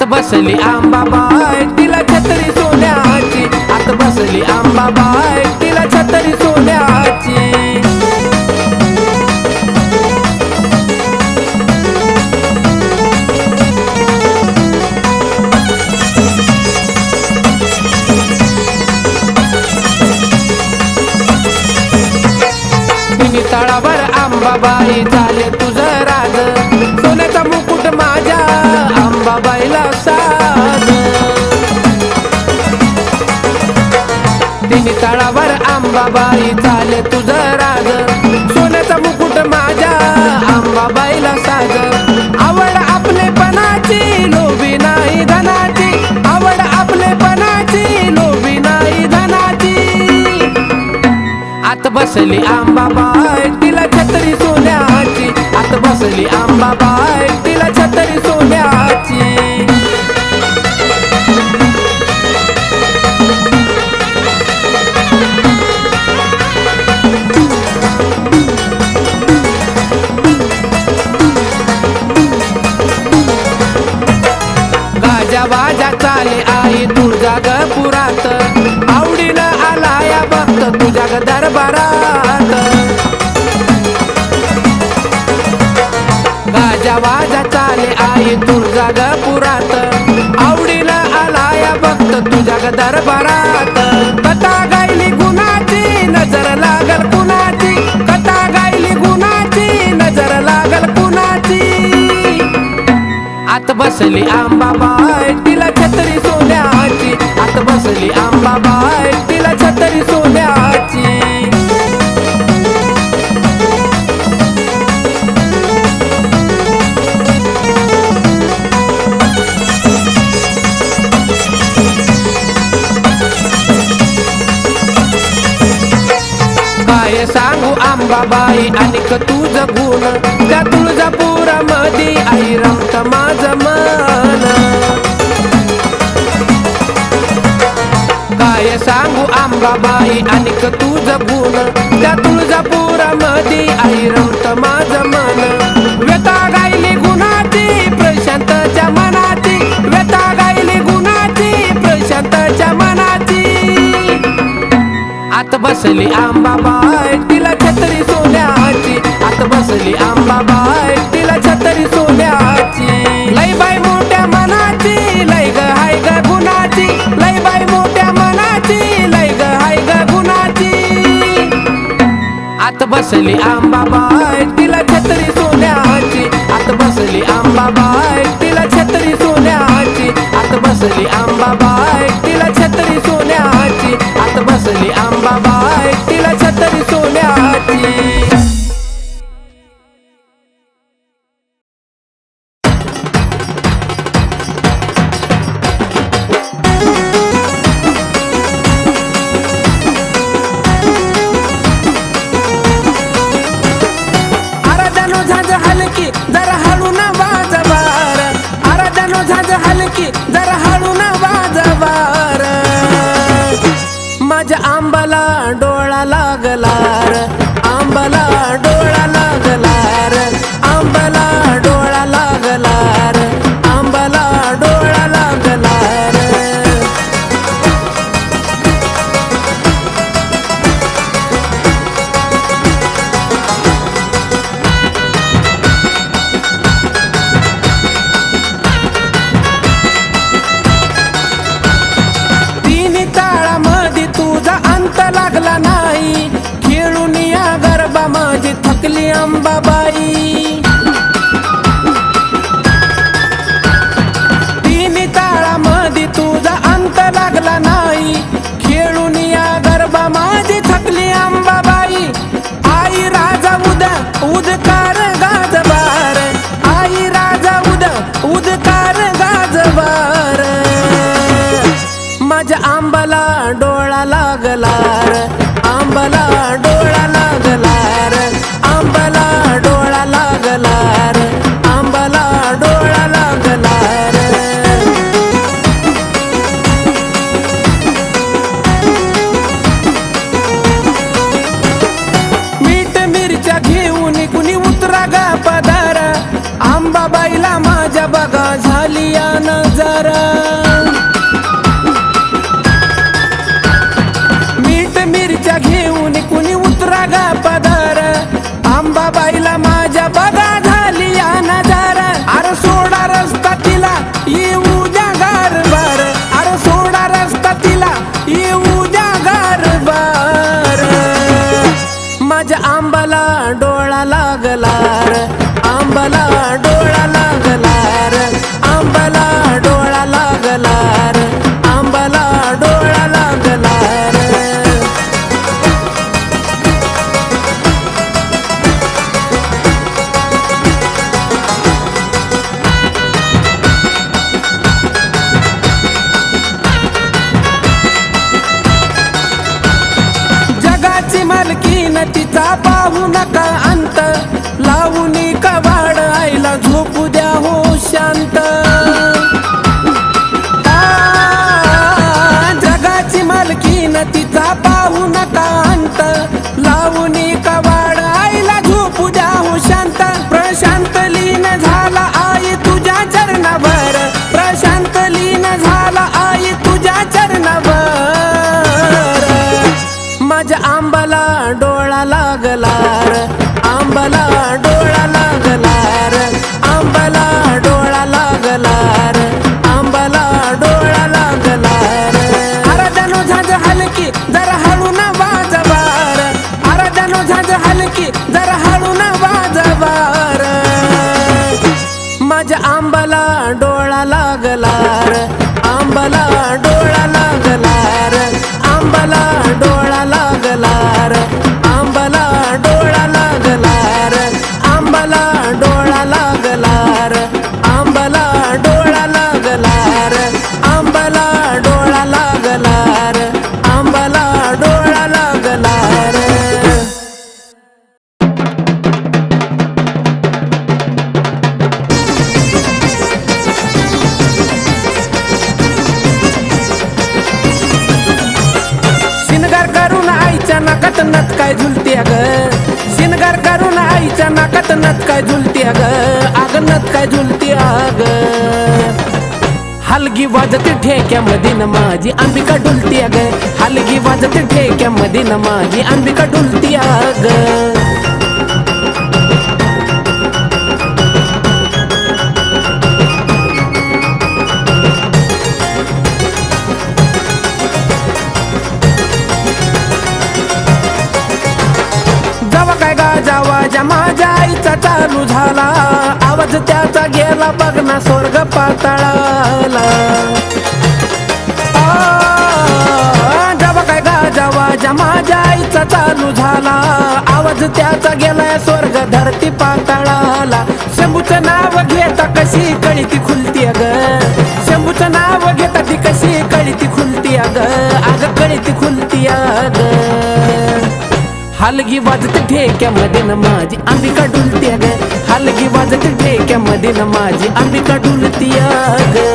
बसली आंबाबाई तिला छत्री सोन्याची, आत बसली आंबाबाई तिला छत्री सोन्याची। तळावर आंबाबाई झाले तुझं राज, सोन्याचा मुकुट माझ्या आंबाबाईला साज। तिन्ही तळावर आंबाबाई झाले तुझं राज, सोन्याचा मुकुट माझ्या आंबाबाईला साज। आवड आपलेपणाची लोभी नाही धनाची, आवड आपलेपणाची लोभी नाही धनाची। आत बसली आंबाबाई तिला छत्री सोन्याची, आत बसली आंबाबाई तिला छत्री सोन्याची। गाजा वाजा चाले आई तुळजापुरात, आवडीनं आला या भक्त तुझ्या दरबारात। गाजा वाजा चाले आई तुळजापुरात, आवडीनं आला या भक्त तुझ्या दरबारात। कथा गायली गुणाची नजर लागल कुणाची, कथा गायली गुणाची नजर लागल कुणाची। आत बसली आंबाबाई तिला छत्री सोन्याची, आत बसली आंबाबाई तिला छत्री सोन्याची। काय सांगू आंबाबाई अनिक तुझं गुण, त्या तुळजापुरामध्ये आई रमत माझं मन। काय सांगू आंबाबाई अनिक तुझं गुण, त्या तुळजापुरामध्ये आई रमत माझं मन। व्यथा गायली गुणाची प्रशांतच्या मनाची, व्यथा गायली गुणाची प्रशांतच्या मनाची। आत बसली आंबाबाई तिला छत्री सोन्याची, आत बसली आंबाबाई तिला छत्री सोन्याची। लय बाई मोठ्या मनाची, लय ग हाय ग गुणाची, लय बाई मोठ्या मनाची, लय ग हाय ग गुणाची। आत बसली आंबाबाई तिला छत्री सोन्याची, आत बसली आंबाबाई तिला छत्री सोन्याची, आत बसली आंबाबाई तिला छत्री सोन्याची, आत बसली आंबाबाई तिला छत्री सोन्याची। आराधनो झांज हलकी जरा हळू न वाजवार, आराधनो झांज हलकी जरा हळू न वाजवार। माझ्या आंबाला डोळा लागलार, आंबाला डोळा लागलार, आंबाला डोळा लागलार, आंबाला डोळा लागलार। तिन्ही ताळामध्ये तुझा अंत लागला नाही, खेळून या गरबा माझी थकली अंबाबाई। तिन्ही ताळामध्ये तुझा अंत लागला नाही, खेळून या गरबा माझी थकली अंबाबाई। आई राजा उद्या उदकार गाजवार, आई राजा उद्या उदकार गाजवार। माझ्या आंबाला डोळा लागलार, आंबाला डोळा लागलार, आंबाला डोळा लागलार, आंबाला डोळा लागलार। मीठ मिरच्या घेऊन कुणी उतरा गा पदार, आंबाबाईला माझ्या बघा झाली या नजर। बाजार मीठ मिरच्या घेऊन कुणी उतरा गा पदार आंबाबाईला माझ्या बघा झाली या नजारा अरे सोडा रस्ता तिला येऊ द्या गारबार अरे सोडा रस्ता तिला येऊ द्या गारबार माझ्या आंबाला डोळा लागलार आंबाला डोळा लागलार आंबाला डोळा लागलार आंबाला डोळा लागलार जगाची मालकीन तिचा पाहू नका अंत लावूनी कवाड आईला झोपू द्या हो शांत जगाची मालकीन तिचा पाहू नका अंत लावूनी कवाड आईला झोपू द्या हो शांत प्रशांत लीन झाला आई तुझ्या चरणावर प्रशांत लीन झाला आई तुझ्या चरणावर माझ्या आंबाला डोळा लागलार आंबाला डोळा लागलार आंबाला डोळा लागलार आंबाला डोळा लागलार आराधनो झांज हलकी जरा हळू ना वाजवार आराधनो झांज हलकी जरा हळू ना वाजवार माझ्या आंबाला डोळा लागलार आंबाला डोळा लागलार आंबाला डोळा लागलार आंबाला डोळा लागलार आंबाला डोळा लागलार आंबाला डोळा लागलार आंबाला डोळा लागलार आंबाला डोळा लागलार शिनगार करून आईच्या नाकात नत काय झुलती ग शिनगार करून आईच्या नाकात नत काय झुलती ग आग नत काय झुलती आग हलगी वाजते ठेक्यामध्ये न माझी अंबिका डुलती ग हलगी वाजते ठेक्यामध्ये न माझी अंबिका डुलती ग जावा काय गाजावा ज्या माझ्या आईचा चालू झाला आवाज त्याचा गेला बघ ना स्वर्ग पाताळाला जावा काय गाजावा ज्या माझ्या आईचा चालू झाला आवाज त्याचा गेलाय स्वर्ग धरती पाताळाला शंभूचं नाव घेता कशी कळी ती खुलती ग शंभूचं नाव घेता ती कशी कळी ती खुलती ग अग कळी ती खुलती ग हलगी वाजते ठेक्यामध्ये न माझी अंबिका डुलती ग हलगी वाजते ठेक्यामध्ये न माझी अंबिका डुलती ग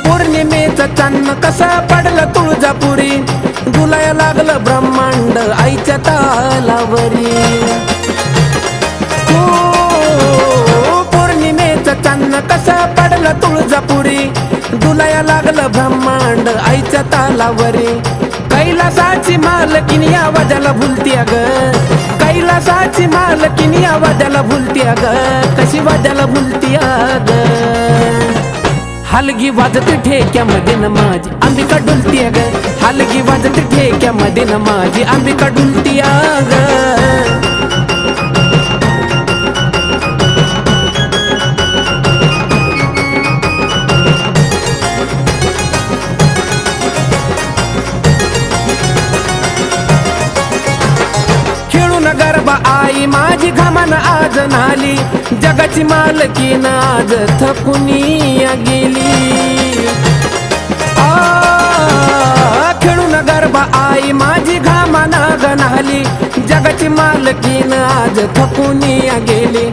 पौर्णिमेचं चांदणं कसं पडलं तुळजापुरी डुलाय लागलं ब्रह्मांड आईच्या तालावरी पौर्णिमेचं चांदणं कसं पडलं तुळजापुरी डुलाया लागलं ब्रह्मांड आईच्या तालावरी कैलासाची मालकीनी आवाजाला भुलती ग कैलासाची मालकीनी आवाजाला भुलती ग कशी वाजाला भुलती ग हलगी वाजते ठेक्यामध्ये न माझी अंबिका डुलती ग हलगी वाजते ठेक्यामध्ये न माझी अंबिका डुलती ग गरबा आई माझी घामान आज नाली जगाची मालकीन आज थकुनी गेली खेळून गरबा आई माझी घामान गणाली जगाची मालकीन आज थकुनी गेली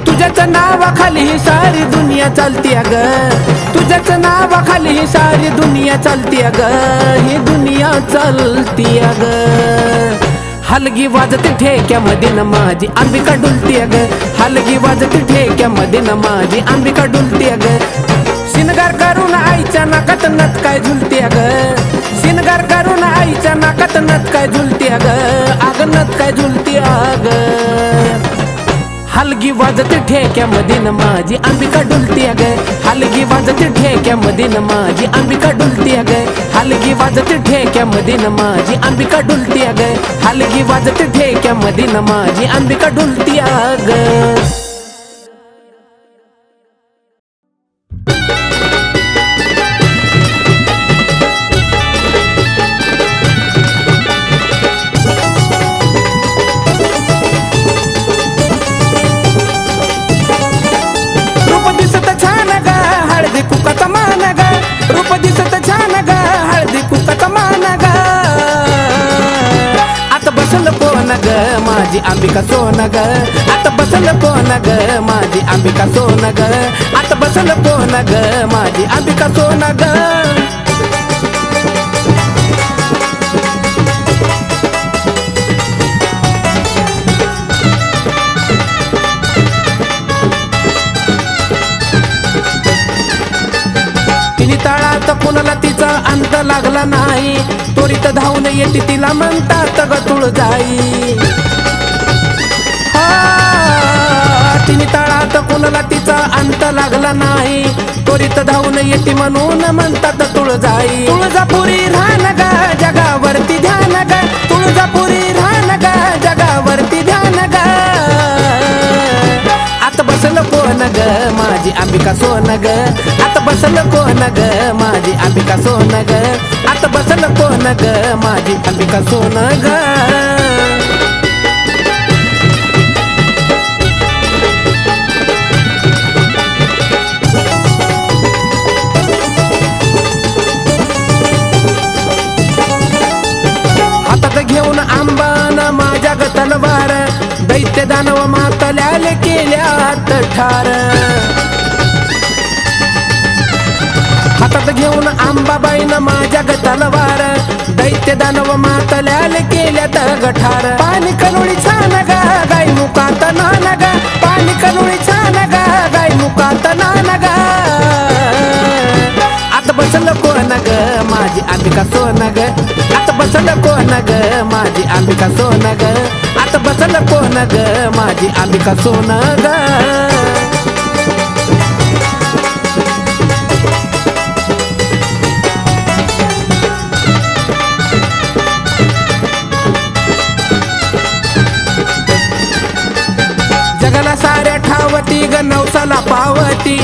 तुझ्याच नावाखाली ही सारी दुनिया चालती ग तुझ्याच नावाखाली ही सारी दुनिया चालती ग ही दुनिया चालती ग हलगी वाजते ठेक्यामध्ये न माझी अंबिका डुलती ग, हलगी वाजते ठेक्यामध्ये न माझी अंबिका डुलती ग. शिनगार करून आईच्या नाकात नथ काय झुलती ग, शिनगार करून आईच्या नाकात नथ काय झुलती ग, अग नथ काय झुलती अग. हलगी वाजते ठेक्यामध्ये न माझी अंबिका डुलती ग, हलगी वाजते ठेक्यामध्ये न माझी अंबिका डुलती ग, हलगी वाजते ठेक्यामध्ये न माझी अंबिका डुलती ग, हलगी वाजते ठेक्यामध्ये न माझी अंबिका डुलती ग. माझी अंबिका सोन ग, आता बसल कोण ग, माझी अंबिका सोन ग, आता बसल कोण ग, माझी अंबिका सोन ग. तिने तळात कुणाला तिचा अंत लागला नाही, त्वरित धावून येते तिला म्हणतात ग तुळजाई. तिने तळात कुणाला तिचा अंत लागला नाही, त्वरित धावून येते म्हणून म्हणतात तुळजाई. तुळजापुरी राहण ग, जगावरती ध्यान ग, तुळजापुरी राहण ग, जगावरती ध्यान ग. आता बसल कोण ग, माझी अंबिका सोन ग, आता बसल कोण ग, माझी अंबिका सोन ग, आता बसल कोण ग, माझी अंबिका सोन ग. घेऊन आंबान माझ्या ग तलवार, दैत्य दानव मातल्याले केल्यात ठार. हातात घेऊन आंबाबाईनं माझ्या ग तलवार, दैत्य दानव मातल्याले केल्यात गठार. पाणी कनुळी छान ग, गाय मुकात नान ग, पाणी कनुळी छान ग, गाय मुकात नान ग. आता बसल कोण ग, माझी अंबिका सोन ग, आता बसल कोण ग, माझी अंबिका सोन ग, आता बसल कोण ग, माझी अंबिका सोन ग. जगाला साऱ्या ठावती ग, नवसाला पावती,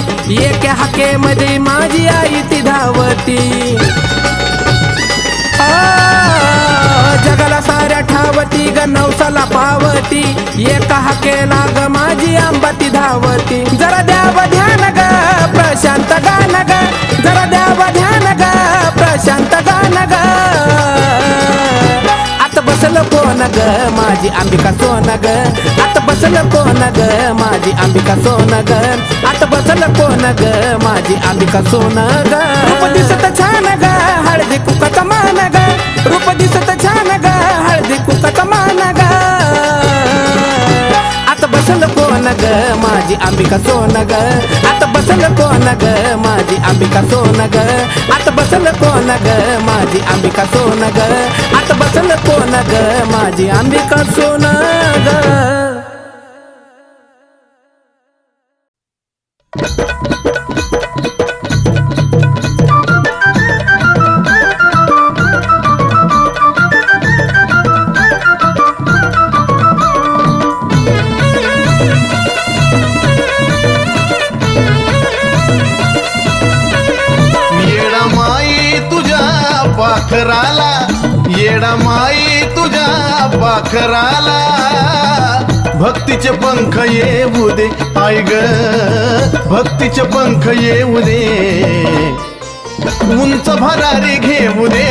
एका हाकेमध्ये माझी आई ती धावती. जगाला साऱ्या ठावती ग, नवसाला पावती, एका हाकेला ग माझी अंबा ती धावती. जरा द्याव ध्यान ग, प्रशांत गान ग, जरा द्याव ध्यान ग, प्रशांत गान ग. आता बसल कोण ग, माझी अंबिका सोन ग, आता बसल कोण ग, माझी अंबिका सोन ग, आता बसल कोण ग, माझी अंबिका सोन ग. रूप दिसत छान ग, हळदी कुकात मान ग, रूप दिसत छान ग, हळदी कुकात मान ग. आता बसल कोण ग, माझी अंबिका सोन ग, आता बसल कोण ग, माझी अंबिका सोन ग, आता बसल कोण ग, माझी अंबिका सोन ग, आता बसल कोण ग, माझी अंबिका सोन ग. पाखराला येडा माई तुझ्या पाखराला, भक्तीचे पंख येऊ दे आई ग, भक्तीचे पंख येऊ दे. उंच भरारी घेऊ दे,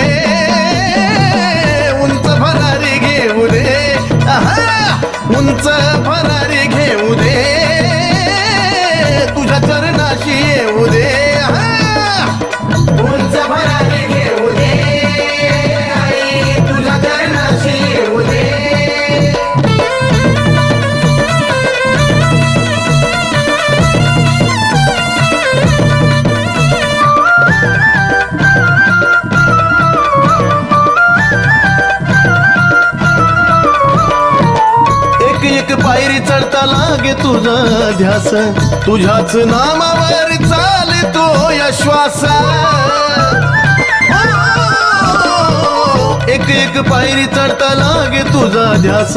उंच भरारी घेऊ दे, उंच भरारी घेऊ दे, तुझ्या चरणाशी येऊ दे. उंच भरारी घेऊ दे, आई तुझ्या चरणाशी येऊ दे. चढता लागे तुझा ध्यास तुझ्याच नामावर चालतो या श्वास एक एक पायरी चढता लागे तुझा ध्यास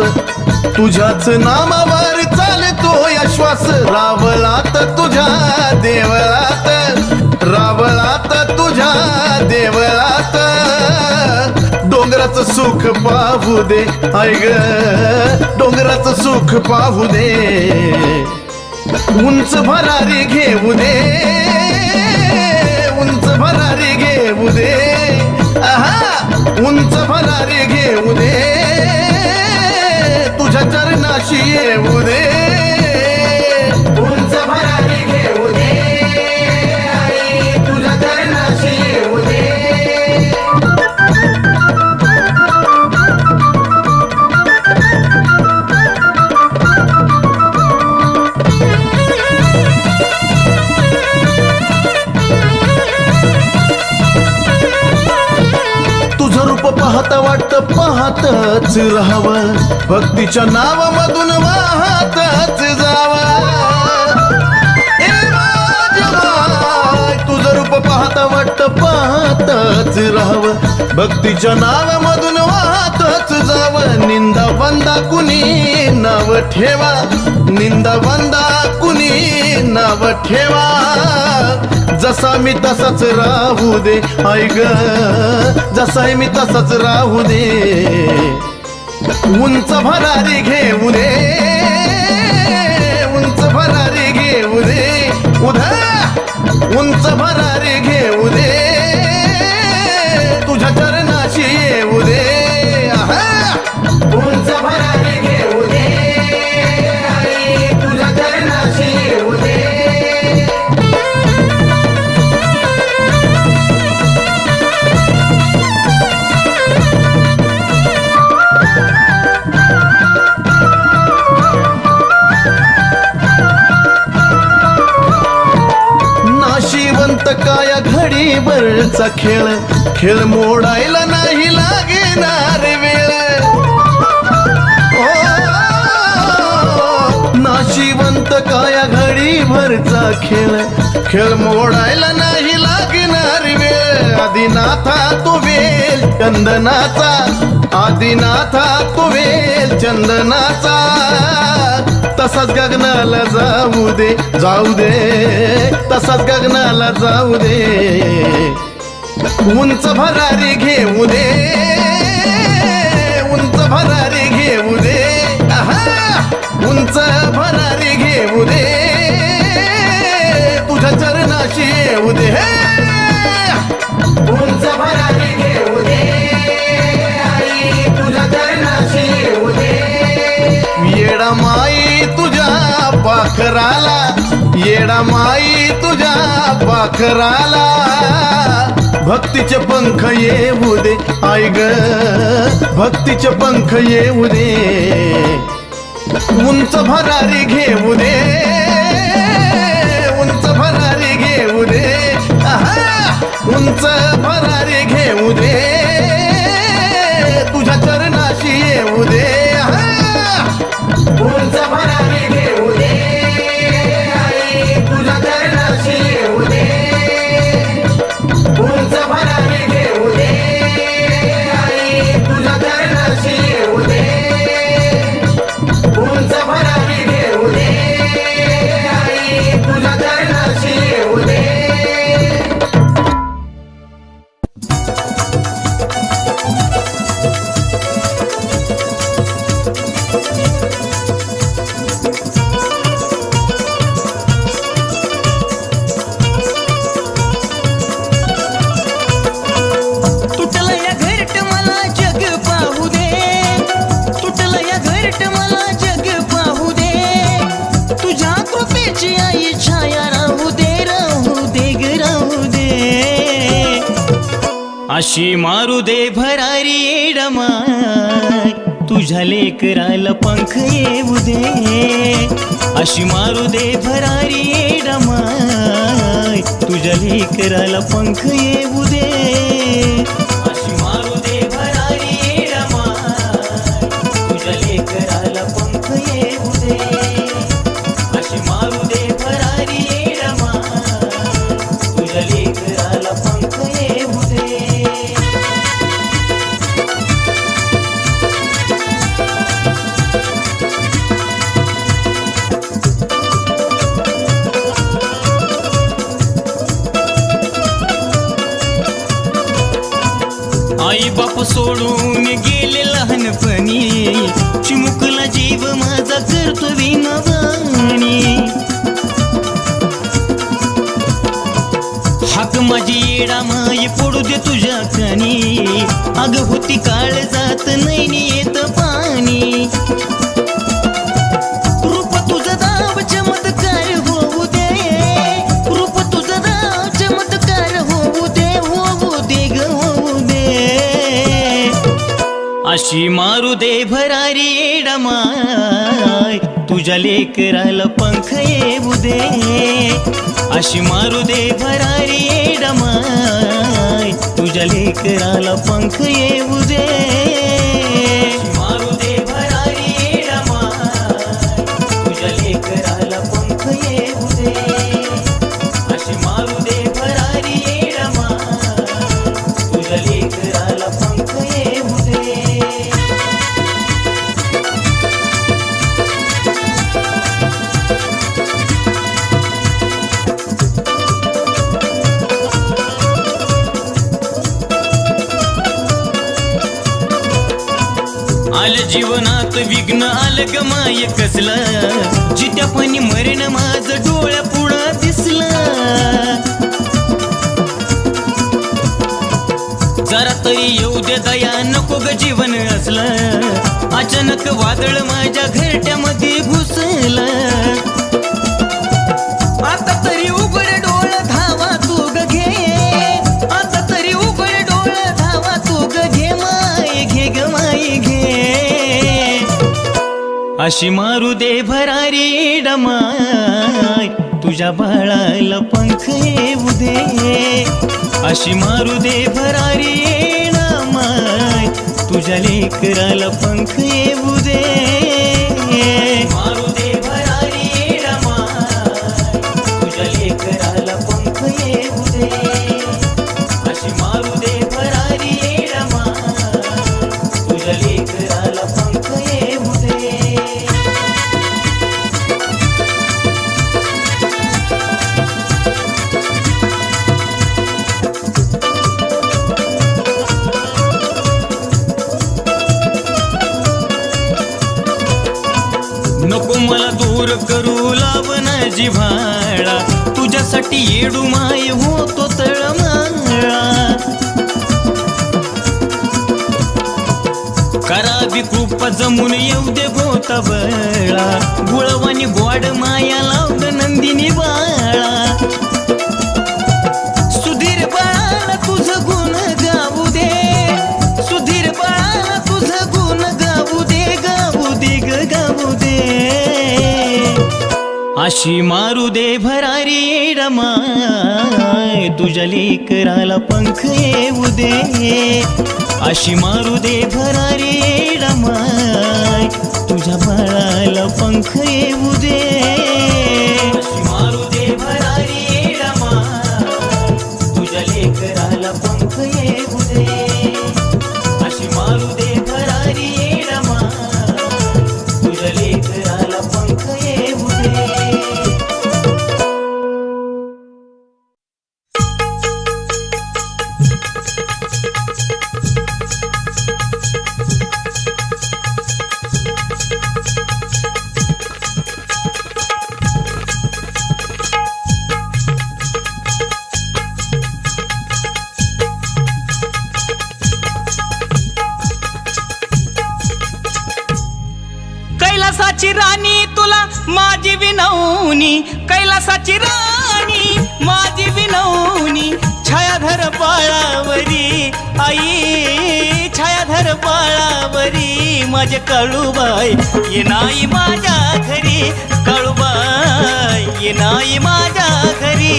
तुझ्याच नामावर चालतो या श्वास रावलात तुझ्या देवळात रावलात तुझ्या देवळात डोंगराचं सुख पाहू दे ऐ ग डोंगराचं सुख पाहू दे उंच भरारी घेऊ दे उंच भरारी घेऊ दे आहा उंच भरारी घेऊ दे तुझ्या चरणाशी येऊ दे उंच भरारी घेऊ दे आई तुझ्या चरणाशी येऊ दे पाहता वाटतं पाहतच राहावं भक्तीच्या नावामधून वाहतच जावं तुझं रूप पाहता वाटतं पाहतच राहावं भक्तीच्या नावामधून वाहतच जावं निंदा वंदा कुणी नाव ठेवा निंदा वंदा कुणी नाव ठेवा जसा मी तसाच राहू दे ऐ ग जसा मी तसाच राहू दे उंच भरारी घेऊ दे उंच भरारी घेऊ दे उधा उंच भरारी घेऊ दे तुझ्या चरणाशी येऊ दे उंच भरारी घेऊ दे आई तुझ्या चरणाशी येऊ दे काया घडीभरचा खेळ खेळ मोडायला नाही लागणार वेळ नाशिवंत काया घडीभरचा खेळ खेळ मोडायला नाही लागणार वेळ आदिनाथा तू वेल चंदनाचा आदिनाथा तू वेल चंदनाचा तसाच गगनाला जाऊ दे तसाच गगनाला जाऊ दे उंच भरारी घेऊ दे उंच भरारी घेऊ दे आहा उंच भरारी घेऊ दे तुझ्या चरणाशी येऊ दे उंच भरारी घेऊ दे आई तुझ्या चरणाशी येऊ दे येडा माई तुझ्या पाखराला येडा माई तुझ्या पाखराला भक्तीचे पंख येऊ दे ऐ ग भक्तीचे पंख येऊ दे उंच भरारी घेऊ दे उंच भरारी घेऊ दे आहा उंच भरारी घेऊ दे तुझ्या चरणाशी येऊ दे उंच भरारी घेऊ दे आई तुझ्या चरणाशी येऊ दे उंच भरारी घेऊ दे आई तुझ्या चरणाशी येऊ दे उंच भरारी घेऊ दे आई तुझ्या चरणाशी येऊ दे अशी मारू दे भरारी येडमाय तुझ्या लेकराला पंख येऊ दे अशी मारू दे भरारी येडमाय तुझ्या लेकराला पंख येऊ दे अशी मारू दे भरारी येडमाय तुझ्या लेकराला पंख येऊ दे आई बाप सोडून गेले लहानपणी, चिमुकला जीव माझा करतो विनवाणी. हाक माझी येडा माई पडू दे तुझ्या कानी, अग होती काळ जात नाही येत पाणी. रूप तुझं दाव चमत्कार होऊ दे, रूप तुझं दाव चमत्कार होऊ दे, होऊ दे ग होऊ दे. अशी मारू दे भरारी येडा माय, तुझ्या लेकराला पंख येऊ दे. अशी मारू दे भरारी येडा माय, तुझ्या लेकराला पंख येऊ दे. मारू दे भरारी येडा माय, तुझ्या लेकराला पंख येऊ दे. अशी मारू दे भरारी येडा माय, तुझ्या लेकराला पंख येऊ दे. आलं जीवनात विघ्न आलं ग माय कसलं, जित्या पाणी मरण माझं डोळ्या पुढं दिसलं. जरा तरी येऊ दे दया नको ग जीवन असलं, अचानक वादळ माझ्या घरट्यामध्ये घुसलं. आता तरी उघड डोळ धावा तू ग घे, आता तरी उघड डोळ धावा तू ग घे माय, घे ग माय घे. अशी मारू दे भरारी येडा माय, तुझ्या बाळाला पंख येऊ दे. अशी मारू दे भरारी येडा माय, तुझ्या लेकराला पंख येऊ दे. मारू दे भरारी येडा माय, तुझ्या लेकराला पंख येऊ दे. अशी मारू दे भरारी येडा माय, तुझ्या लेकराला पंख येऊ दे. नको मला दूर करू लावना जिव्हाळा, तुझ्यासाठी येडू माय होतो तळमाळा. करावी कृपा जमून येऊ दे गोता बळा, गुळवानी गोड माया लावग नंदिनी बाळा. सुधीर बाळाला तुझं गुण गाऊ दे, सुधीर बाळाला तुझं गुण गाऊ दे, गाऊ दे ग गाऊ दे. अशी मारू दे भरारी येडा माय, तुझ्या लेकराला पंख येऊ दे. अशी मारू दे भरारी येडा माय, तुझ्या बाळाला पंख येऊ दे. अशी मारू दे भरारी येडा माय, तुझ्या लेकराला पंख येऊ दे. अशी मारू दे भरारी येडा माय, तुझ्या लेकराला पंख येऊ दे. कैलासाची राणी तुला माझी विनवणी, कैलासाची राणी माझी विनवणी. छायाधर बाळावरी आई, छायाधर बाळावरी माझे काळूबाई ये नाही माझ्या घरी, काळूबाई ये नाही माझ्या घरी.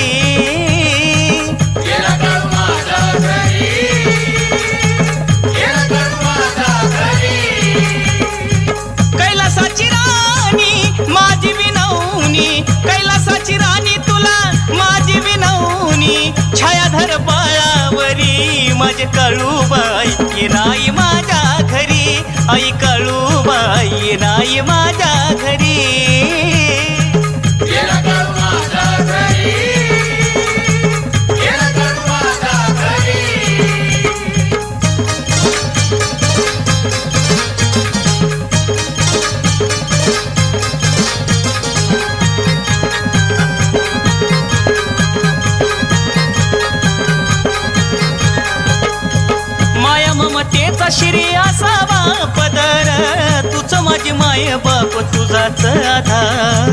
कैलासाची राणी माझी विनवणी, कैलासाची राणी तुला माझी विनवणी. छायाधर बाळावरी माझे काळूबाई ये नाही माझ्या घरी, आई काळूबाई ये नाही माझ्या घरी. माय बाप तुझाच आधार.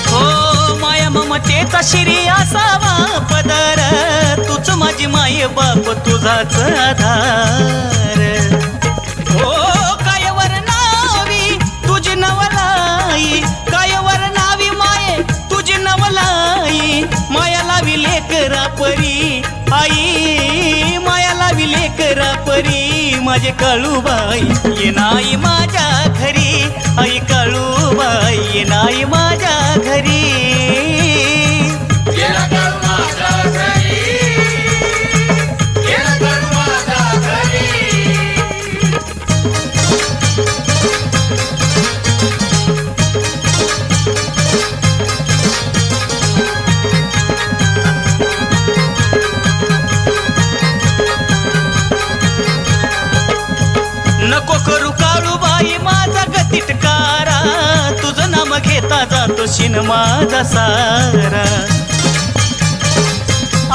हो माया ममतेचा शिरी असावा पदर, तूच माझी माय बाप तुझाच आधार. हो कायवर नावी तुझी नवलाई, कायवर नावी माये तुझी नवलाई. माया लावी लेकरा परी आई, माया लावी लेकरा परी. माझे काळूबाई ये नाही माझ्या घरी, आई काळूबाई ये नाही माझ्या घरी. नको करू काळूबाई माझा गतिटकारा, तुझं नाम घेता जातो शिन माझा सारा.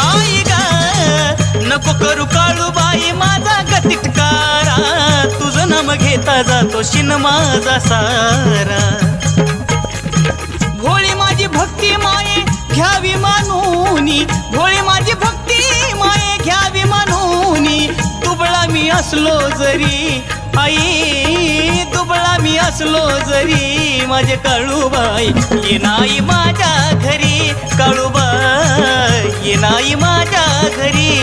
आई ग नको करू काळूबाई माझा गतिटकारा, तुझं नाम घेता जातो शिन माझा सारा. भोळी माझी भक्ती माये घ्यावी मानूनी, भोळी माझी भक्ती माये घ्यावी मानूनी. दुबळा मी असलो जरी आई, दुबळा मी असलो जरी. माझे काळूबाई ये नाही माझ्या घरी, काळूबाई ये नाही माझ्या घरी.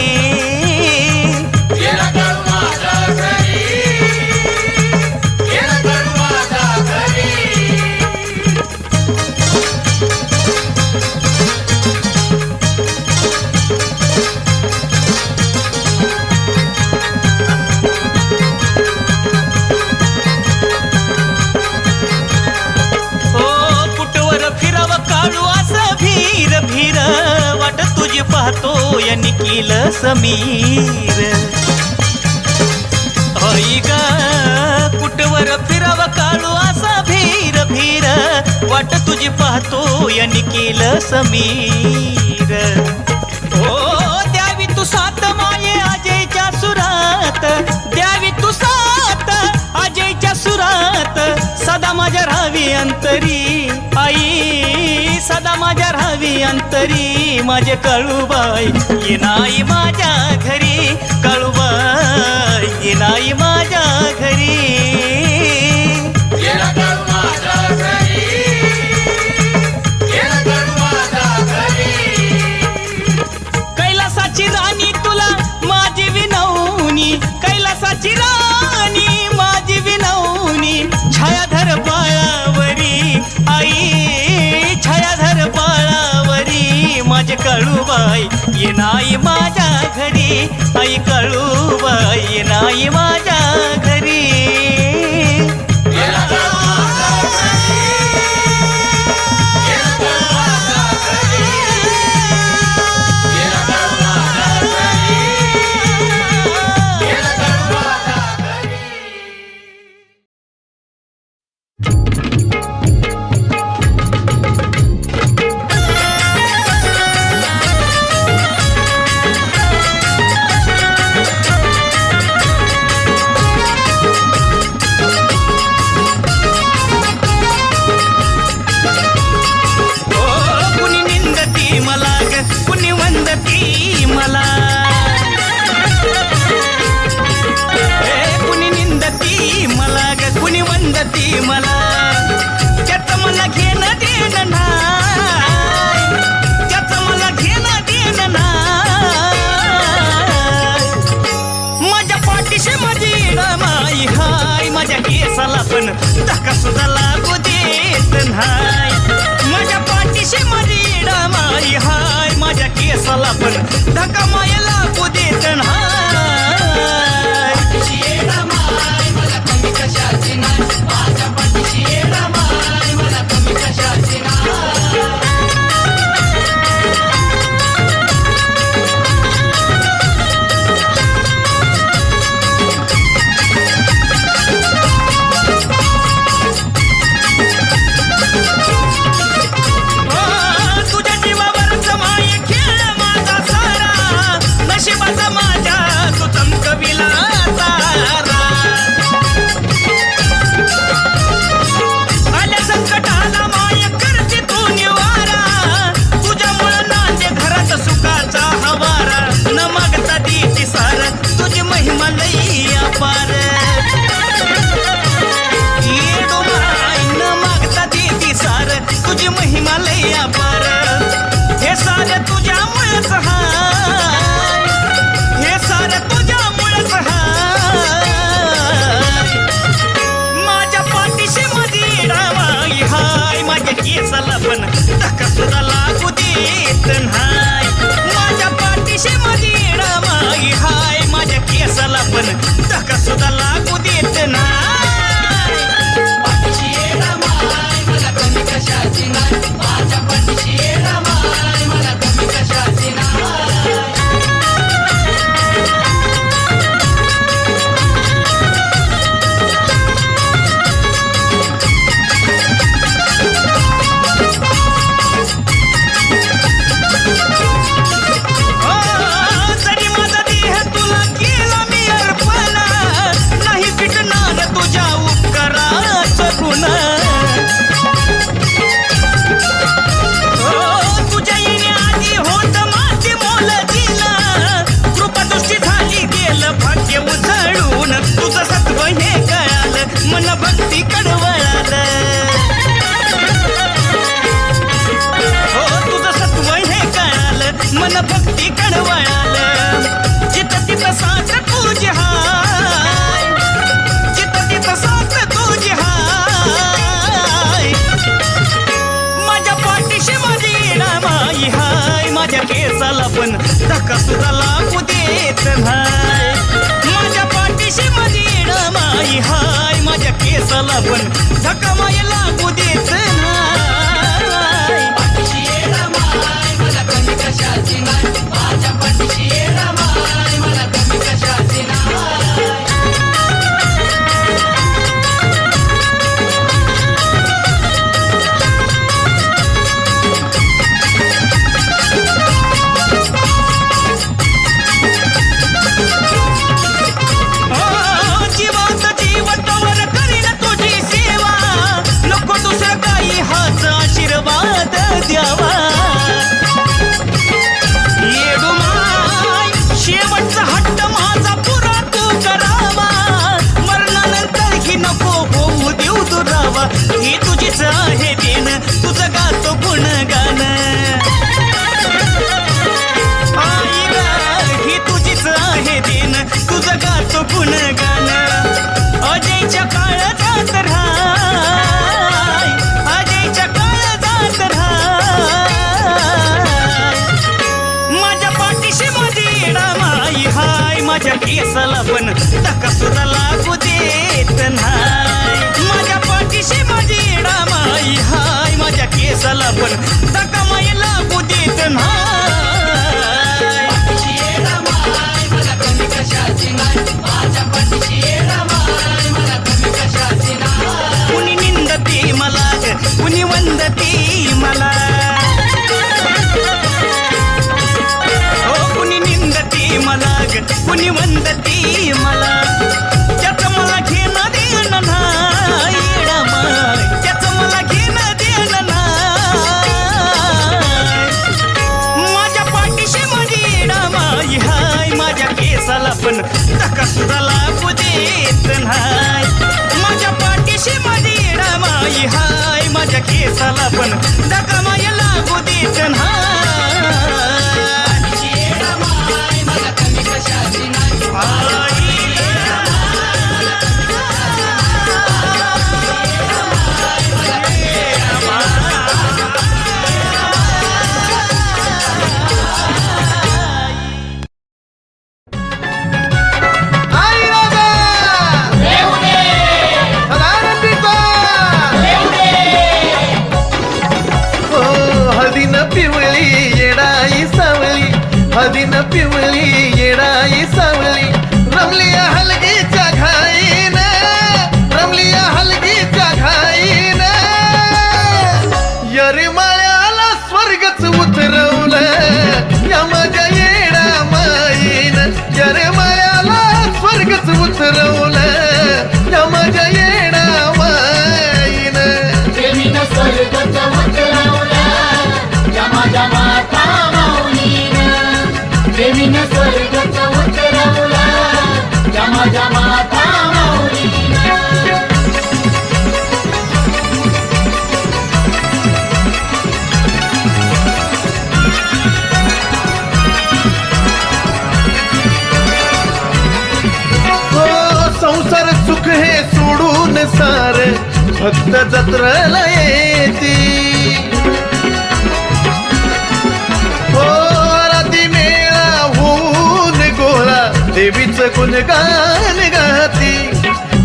भीर वाट तुझी पाहतो या निखिल समीर. होई ग कुटवर फिराव काळू असा भीर भीर, वाट तुझी पाहतो या निखिल समीर. हो द्यावी तू साथ माये अजयच्या सुरात, द्यावी तू साथ अजयच्या सुरात. सदा माझ्या राहावी अंतरी आई, सदा माझ्या राहावी अंतरी. माझे काळूबाई ये नाही माझ्या घरी, काळूबाई ये नाही माझ्या घरी. कैलासाची राणी तुला माझी विनवणी, कैलासाची राणी माझी विनवणी. छायाधर बाळावरी आई, छायाधर बाळावरी. माझे काळूबाई ये नाही माझ्या घरी, आई काळूबाई ये नाही माझ्या घरी. पण धक्का सुद्धा लागू देत नाही. माझ्या पाठीशी माझी डामाई हाय, माझ्या केसाला पण धक्का माया लागू देत नाही. मला कमी कशाची नाही, माझ्या पाठीशी डामाई मला कमी कशाची नाही. तुझ्या जीवावरच माये खेळ माझा सारा, धक्का सुद्धा लागू देत नाही. माझ्या पाठीशी माझी माई हाय, माझ्या केसाला पण धक्का माय लागू देत नाही. जीवात जीवतावर करीन तुझी सेवा, नको दुसरं काही हाच आशीर्वाद द्यावा. येडू माय शेवटचा हट्ट माझा पुरा तू करावा, मरणानंतर ही नको होऊ देऊ दुरावा. ही तुझीच आहे देण, तुझं गातो गुणगान. ही तुझीच आहे देण, तुझं गातो गुणगान. अजयच्या काळजात राहाय, अजयच्या काळजात राहाय. माझ्या पाठीशी माझी माई हाय, माझ्या केसाला पण धक्का सुद्धा लागू देत नाही. माझ्या पाठीशी माझी माई हाय, माझ्या केसाला पण धक्का माय लागू देत नाही. कुणी निंदते मला, कुणी वंदते मला. हो कुणी निंदते मला, कुणी वंदते मला. त्याचं मला घेणं देणं नाही, त्याचं मला घेणं देणं नाही. माझ्या पाठीशी माझी माई हाय, माझ्या केसाला पण धक्का सुद्धा लागू देत नाही. माझ्या पाठीशी माझी माई हाय, माझ्या केसाला पण धक्का माय लागू देत नाही. आई राजा सदानंदीचा हो हळदीन पिवळी येडाई सावली, हळदीन पिवळी येडाई सावली. रमली हलगीच्या घाईन, रमली हलगीच्या घाईन. यरमाळ्याला स्वर्गच उतरवलं या माझ्या येडा माईन. यरमाळ्याला स्वर्गच उतरवलं या माझ्या येडा माईन. देवीनं स्वर्गच उतरवलं या माझ्या माता माऊलीनं. देवीनं स्वर्गच उतरवलं या माझ्या माता माऊलीनं. हो संसार सुख हे सोडून सार भक्त जत्रेला येती. हो राती मेळा होऊन गोळा देवीचं गुणगान गाती.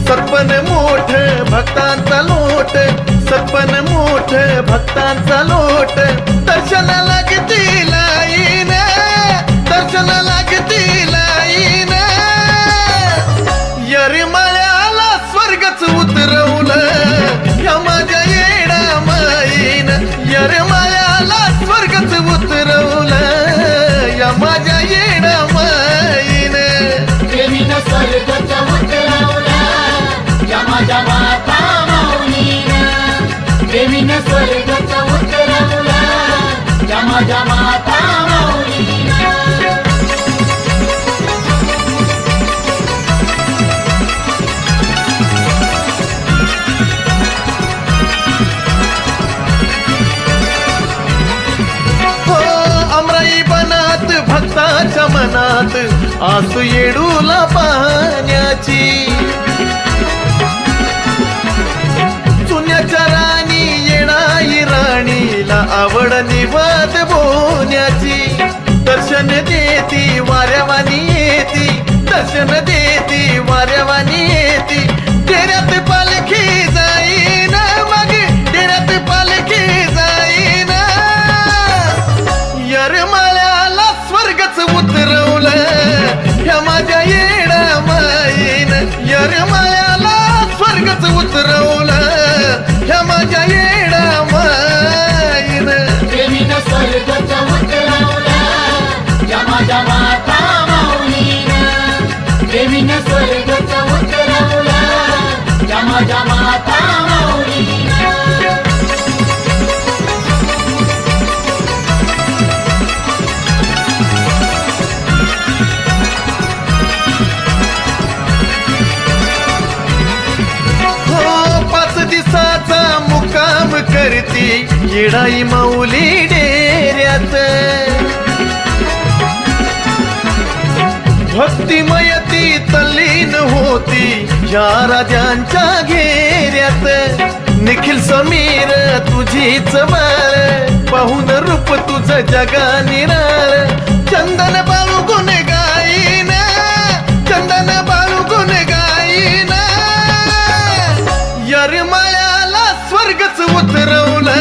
सत्पन मोठ भक्तांचा लोट, सत्पन मोठ भक्तांचा लोट. दर्शन लागती लाईन, दर्शन लागती लाईन. यरमाळ्याला स्वर्गच उतरवलं या माझ्या येडा माईन. यरमाळ्याला स्वर्गच उतरवलं या माझ्या येडा माईन. देवीनं स्वर्गच उतरवलं या माझ्या माता माऊलीनं. देवीनं स्वर्गच उतरवलं या माझ्या माता माऊलीनं. भक्ताच्या मनात आसू येडूला पाहण्याची. चुन्याच्या राणी येणाई राणीला आवड निवाद बोलण्याची. दर्शन देती दर्शन देती वाऱ्यावानी येती डेऱ्यात पालखी जाईन मग डेऱ्यात पालखी जाईन येरमाळ्याला स्वर्गच उतरवलं ह्या माझ्या येडा माईन येरमाळ्याला स्वर्गच उतरवलं ह्या माझ्या येडा माईन प्रेमीनं स्वर्गच उतरवला या माझ्या माता माऊलीनं प्रेमीनं स्वर्गच उतरवला या माझ्या माता माऊलीनं हो 5 दिवसाचा मुक्काम करती येडाई माऊली डेऱ्यात भक्तिमयती तल्लीन होती या राजांच्या घेऱ्यात निखिल समीर तुझीच बाळ पाहून रूप तुझं जगा निराळ चंदन बाळू गुण गाईन चंदन बाळू गुण गाईन येरमाळ्याला स्वर्गच उतरवलं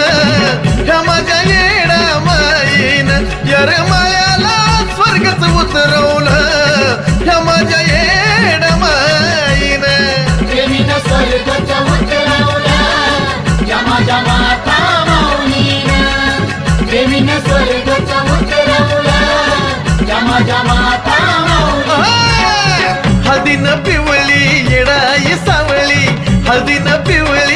ह्या माझ्या येडा माईन येरमाळ्याला स्वर्गच उतरवलं ह्या माझ्या येडा माईन प्रेमीनं स्वर्गच उतरवला या माझ्या माता माऊलीनं प्रेमीनं स्वर्गच उतरवला या माझ्या माता माऊलीनं हळदीनं पिवळी येडाई सावळी हळदीनं पिवळी